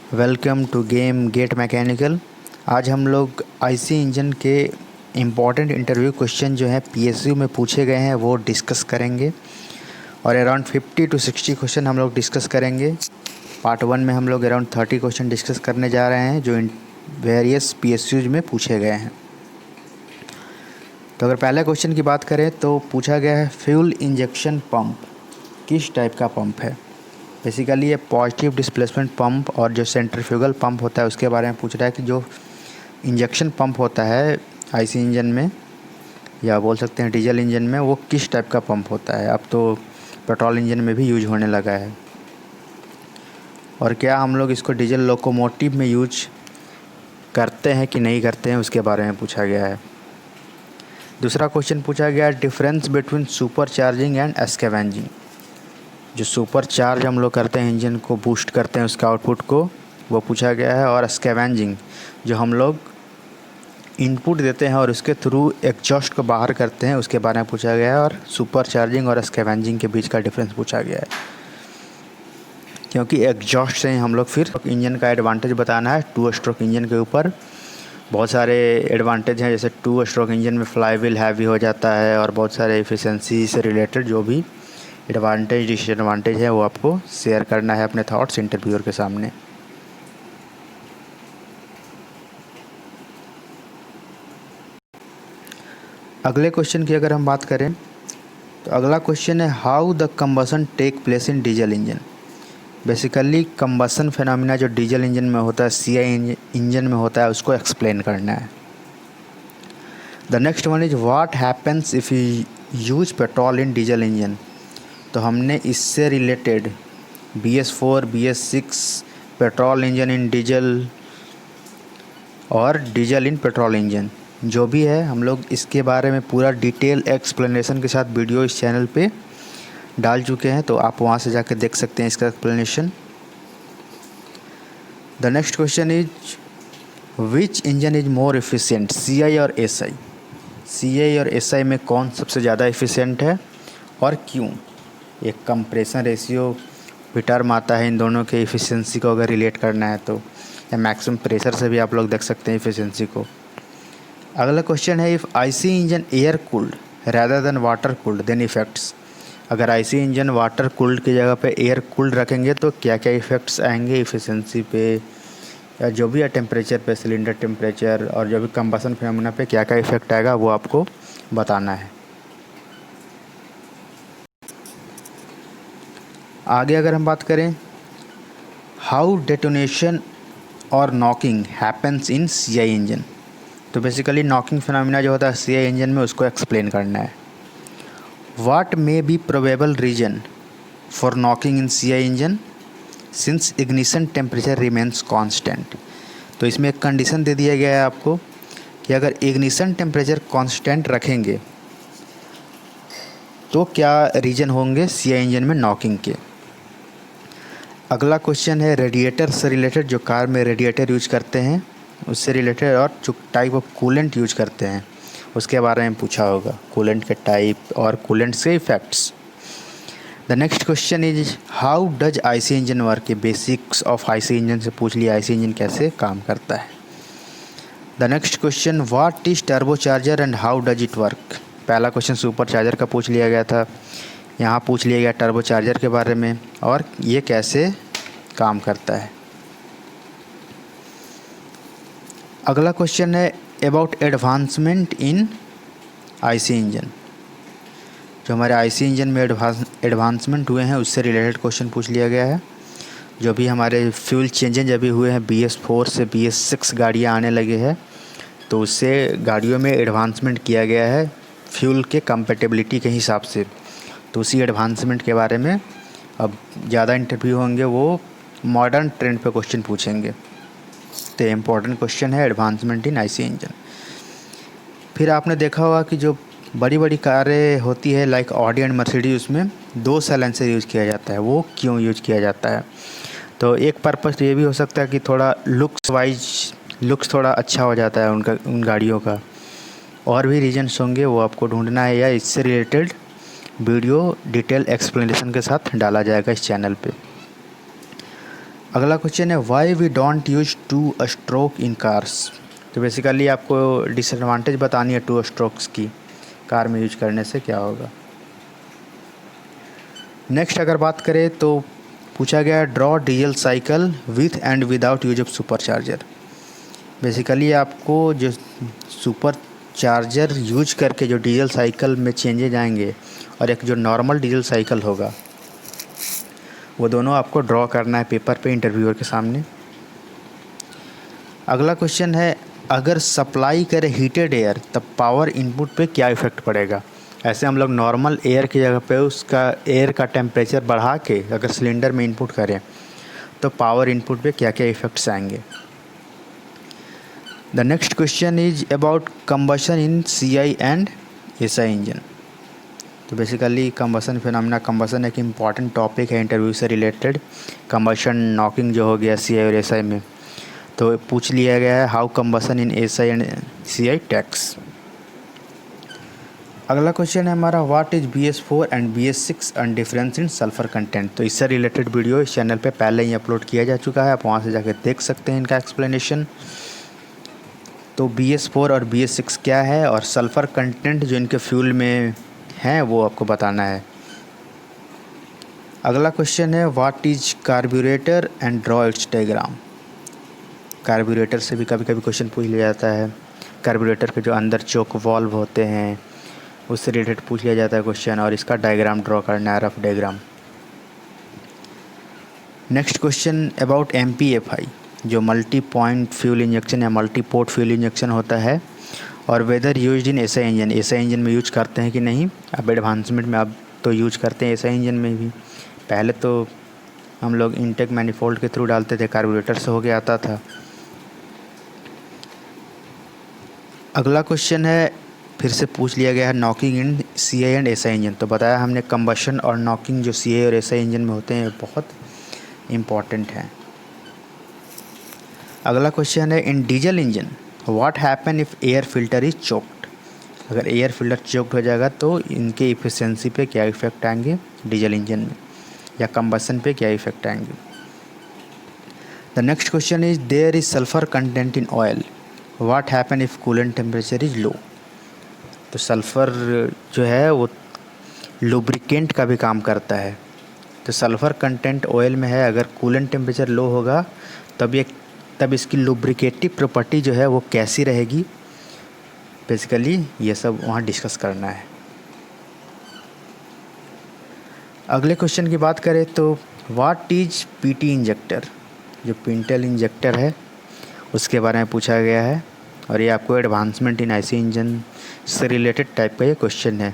Welcome to game GATE mechanical. आज हम लोग आईसी इंजन के इम्पॉर्टेंट इंटरव्यू क्वेश्चन जो हैं पीएसयू में पूछे गए हैं वो डिस्कस करेंगे और अराउंड 50 to 60 क्वेश्चन हम लोग डिस्कस करेंगे। पार्ट 1 में हम लोग अराउंड 30 क्वेश्चन डिस्कस करने जा रहे हैं जो वेरियस पीएसयूज में पूछे गए हैं। तो अगर पहले क्वेश्चन की बात करें तो पूछा गया है फ्यूल इंजेक्शन पंप किस टाइप का पंप है। बेसिकली ये पॉजिटिव डिस्प्लेसमेंट पंप और जो सेंट्रीफ्यूगल पंप होता है उसके बारे में पूछ रहा है कि जो इंजेक्शन पंप होता है आईसी इंजन में या बोल सकते हैं डीजल इंजन में वो किस टाइप का पंप होता है। अब तो पेट्रोल इंजन में भी यूज होने लगा है और क्या हम लोग इसको डीजल लोकोमोटिव में यूज करते हैं कि नहीं करते हैं उसके बारे में पूछा गया है। दूसरा क्वेश्चन पूछा गया है difference between super charging and scavenging. जो सुपर चार्ज हम लोग करते हैं इंजन को बूस्ट करते हैं उसका आउटपुट को वो पूछा गया है, और स्कैवेंजिंग जो हम लोग इनपुट देते हैं और उसके थ्रू एग्जॉस्ट को बाहर करते हैं उसके बारे में पूछा गया है। और सुपर चार्जिंग और स्कैवेंजिंग के बीच का डिफरेंस पूछा गया है क्योंकि एग्जॉस्ट से ही हम लोग फिर इंजन का एडवांटेज बताना है। 2 स्ट्रोक इंजन के ऊपर बहुत सारे एडवांटेज हैं, जैसे 2 स्ट्रोक इंजन में फ्लाईव्हील हैवी हो जाता है और बहुत सारे एफिशिएंसी से रिलेटेड जो भी एडवांटेज डिसएडवांटेज है वो आपको शेयर करना है अपने थॉट्स इंटरव्यूअर के सामने। अगले क्वेश्चन की अगर हम बात करें तो अगला क्वेश्चन है how the combustion take place in diesel engine. Basically combustion phenomena जो डीजल इंजन में होता है सीआई इंजन में होता है उसको एक्सप्लेन करना है। The next one is what happens if you use petrol in diesel engine. तो हमने इससे related BS4 BS6 petrol engine in diesel और डीजल इन पेट्रोल इंजन जो भी है हम लोग इसके बारे में पूरा डिटेल एक्सप्लेनेशन के साथ वीडियो इस चैनल पे डाल चुके हैं, तो आप वहाँ से जाकर देख सकते हैं इसका explanation. The next question is which engine is more efficient CI और SI। CI और SI में कौन सबसे ज़्यादा एफिशिएंट है और क्यों। एक कंप्रेशन रेशियो भी टर्म आता है इन दोनों के एफिशिएंसी को अगर रिलेट करना है तो, या मैक्सिमम प्रेशर से भी आप लोग देख सकते हैं एफिशिएंसी को। अगला क्वेश्चन है if IC engine air cooled rather than water cooled then effects. अगर आईसी इंजन वाटर कूल्ड की जगह पे एयर कूल्ड रखेंगे तो क्या क्या इफ़ेक्ट्स आएंगे एफिशिएंसी पे या जो भी है टेम्परेचर पे, सिलेंडर टेम्परेचर और जो भी कंबसन फिनोमेना पे क्या क्या इफेक्ट आएगा वो आपको बताना है। आगे अगर हम बात करें हाउ डेटोनेशन और knocking happens in CI engine. तो बेसिकली नॉकिंग फिनोमेना जो होता है CI इंजन में उसको एक्सप्लेन करना है। What may be probable reason for knocking in CI engine since ignition temperature remains constant. तो इसमें एक कंडीशन दे दिया गया है आपको कि अगर इग्निशन टेम्परेचर कांस्टेंट रखेंगे तो क्या रीजन होंगे CI इंजन में नॉकिंग के। अगला क्वेश्चन है रेडिएटर से रिलेटेड, जो कार में रेडिएटर यूज करते हैं उससे रिलेटेड, और जो टाइप ऑफ कूलेंट यूज करते हैं उसके बारे में पूछा होगा, कूलेंट के टाइप और कूलेंट के effects. The next question is how does IC engine work. Basics of IC engine से पूछ लिया आईसी इंजन कैसे काम करता है। The next question what is turbo charger and how does it work. पहला क्वेश्चन सुपर चार्जर का पूछ लिया गया था, यहाँ पूछ लिया गया टर्बो चार्जर के बारे में और ये कैसे काम करता है। अगला क्वेश्चन है about advancement in IC engine. जो हमारे आईसी इंजन में एडवांसमेंट हुए हैं उससे रिलेटेड क्वेश्चन पूछ लिया गया है। जो भी हमारे फ्यूल चेंजेज अभी हुए हैं BS4 से BS6 गाड़ियाँ आने लगे हैं तो उससे गाड़ियों में एडवांसमेंट किया गया है फ्यूल के कंपेटेबिलिटी के हिसाब से। तो उसी एडवांसमेंट के बारे में अब ज़्यादा इंटरव्यू होंगे वो मॉडर्न ट्रेंड पे क्वेश्चन पूछेंगे। तो इम्पोर्टेंट क्वेश्चन है एडवांसमेंट इन आईसी इंजन। फिर आपने देखा होगा कि जो बड़ी बड़ी कारें होती है लाइक ऑडी एंड मर्सिडीज उसमें 2 साइलेंसर यूज़ किया जाता है। वो क्यों यूज किया जाता है, तो एक पर्पस ये भी हो सकता है कि थोड़ा लुक्स थोड़ा अच्छा हो जाता है उनका, उन गाड़ियों का। और भी रीजन्स होंगे वो आपको ढूंढना है या इससे रिलेटेड वीडियो डिटेल एक्सप्लेनेशन के साथ डाला जाएगा इस चैनल पे। अगला क्वेश्चन है why we don't use two stroke in cars. तो बेसिकली आपको डिसएडवांटेज बतानी है टू स्ट्रोक्स की, कार में यूज करने से क्या होगा। नेक्स्ट अगर बात करें तो पूछा गया है draw diesel cycle with and without use of super charger. Basically आपको जो सुपर चार्जर यूज करके जो डीजल साइकिल में चेंजेज आएंगे और एक जो नॉर्मल डीजल साइकिल होगा वो दोनों आपको ड्रॉ करना है पेपर पे इंटरव्यूअर के सामने। अगला क्वेश्चन है अगर सप्लाई करे हीटेड एयर तब पावर इनपुट पे क्या इफ़ेक्ट पड़ेगा। ऐसे हम लोग नॉर्मल एयर की जगह पे उसका एयर का टेम्परेचर बढ़ा के अगर सिलेंडर में इनपुट करें तो पावर इनपुट पे क्या क्या इफ़ेक्ट्स आएंगे। The next question is about combustion in CI and SI engine. तो बेसिकली कंबशन फिनोमेना, कंबशन एक इम्पॉर्टेंट टॉपिक है इंटरव्यू से रिलेटेड। कंबशन नॉकिंग जो हो गया CI और SI में, तो पूछ लिया गया है how combustion in SI and CI tax. अगला क्वेश्चन है हमारा what is BS4 and BS6 and difference in sulphur content. तो इससे रिलेटेड वीडियो इस चैनल पे पहले ही अपलोड किया जा चुका है, आप वहाँ से जाकर देख सकते हैं इनका एक्सप्लेनेशन। तो BS4 और BS6 क्या है और सल्फ़र कंटेंट जो इनके फ्यूल में है वो आपको बताना है। अगला क्वेश्चन है what is carburettor and draw it's diagram. Carburettor से भी कभी कभी क्वेश्चन पूछ लिया जाता है। कार्बोरेटर के जो अंदर चोक वाल्व होते हैं उससे रिलेटेड पूछ लिया जाता है क्वेश्चन, और इसका डायग्राम ड्रॉ करना है, rough diagram. Next question about MPFI जो मल्टी पॉइंट फ्यूल इंजेक्शन या मल्टी पोर्ट फ्यूल इंजेक्शन होता है, और whether used in SI engine, SI engine में यूज करते हैं कि नहीं। अब एडवांसमेंट में अब तो यूज करते हैं SI इंजन में भी, पहले तो हम लोग इनटेक मैनिफोल्ड के थ्रू डालते थे, कार्बोरेटर से होके आता था। अगला क्वेश्चन है फिर से पूछ लिया गया है knocking in CI and SI engine. तो बताया हमने कंबशन और नॉकिंग जो CI और SI इंजन में होते हैं बहुत इम्पॉर्टेंट हैं। अगला क्वेश्चन है इन diesel engine what happen if air filter is choked. अगर एयर फिल्टर चोक्ड हो जाएगा तो इनके इफ़िशेंसी पे क्या इफ़ेक्ट आएंगे डीजल इंजन में, या कंबशन पे क्या इफ़ेक्ट आएंगे। The next question is there is sulphur content in oil what happen if coolant temperature is low. तो सल्फ़र जो है वो लुब्रिकेंट का भी काम करता है। तो सल्फ़र कंटेंट ऑयल में है, अगर कूलेंट टेम्परेचर लो होगा तब इसकी लुब्रिकेटिव प्रॉपर्टी जो है वो कैसी रहेगी, बेसिकली ये सब वहाँ डिस्कस करना है। अगले क्वेश्चन की बात करें तो व्हाट इज PT इंजेक्टर। जो पिंटल इंजेक्टर है उसके बारे में पूछा गया है, और ये आपको एडवांसमेंट इन IC इंजन से रिलेटेड टाइप का ये क्वेश्चन है।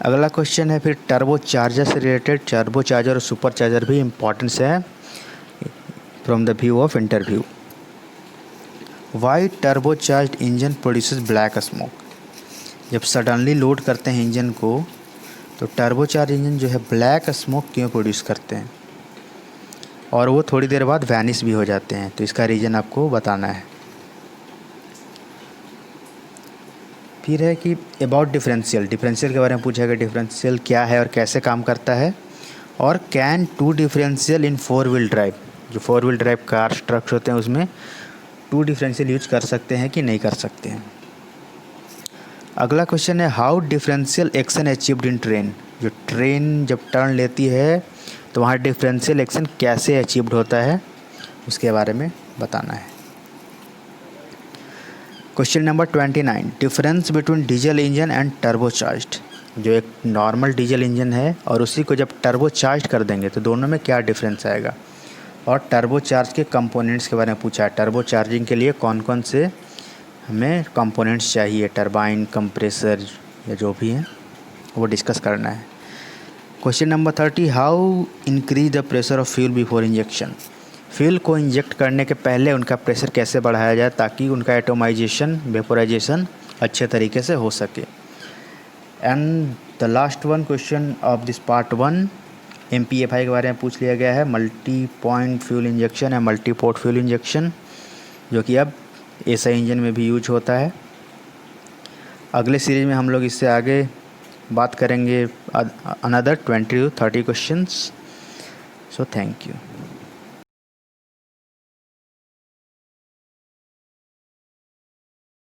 अगला क्वेश्चन है फिर टर्बो चार्जर से रिलेटेड। टर्बो चार्जर और सुपर चार्जर भी इम्पॉर्टेंस है from the view of interview. Why turbo charge engine produces black smoke. जब सडनली लोड करते हैं इंजन को तो टर्बो चार्ज इंजन जो है ब्लैक स्मोक क्यों प्रोड्यूस करते हैं, और वो थोड़ी देर बाद वैनिश भी हो जाते हैं, तो इसका रीज़न आपको बताना है। फिर है कि अबाउट डिफरेंशियल के बारे में पूछा गया, डिफरेंशियल क्या है और कैसे काम करता है, और can 2 differential in 4 wheel drive. जो 4 व्हील ड्राइव कार ट्रक्स होते हैं उसमें 2 डिफरेंशियल यूज कर सकते हैं कि नहीं कर सकते हैं। अगला क्वेश्चन है how differential action achieved in train. जो ट्रेन जब टर्न लेती है तो वहाँ डिफरेंशियल एक्शन कैसे अचीव्ड होता है उसके बारे में बताना है। Question number 29 difference between diesel engine and turbo charged. जो एक नॉर्मल डीजल इंजन है और उसी को जब टर्बो चार्ज कर देंगे तो दोनों में क्या डिफरेंस आएगा, और टर्बो चार्ज के कंपोनेंट्स के बारे में पूछा है। टर्बो चार्जिंग के लिए कौन कौन से हमें कंपोनेंट्स चाहिए, टरबाइन, कंप्रेसर या जो भी है वो डिस्कस करना है। Question number 30 how increase the pressure of fuel before injection. Fuel को इंजेक्ट करने के पहले उनका प्रेशर कैसे बढ़ाया जाए ताकि उनका एटोमाइजेशन, वेपोराइजेशन अच्छे तरीके से हो सके। And the last one question of this part 1 MPFI के बारे में पूछ लिया गया है, मल्टी पॉइंट फ्यूल इंजेक्शन या मल्टी पोर्ट फ्यूल इंजेक्शन, जो कि अब SI इंजन में भी यूज होता है। अगले सीरीज में हम लोग इससे आगे बात करेंगे another 20 to 30 questions. So thank you.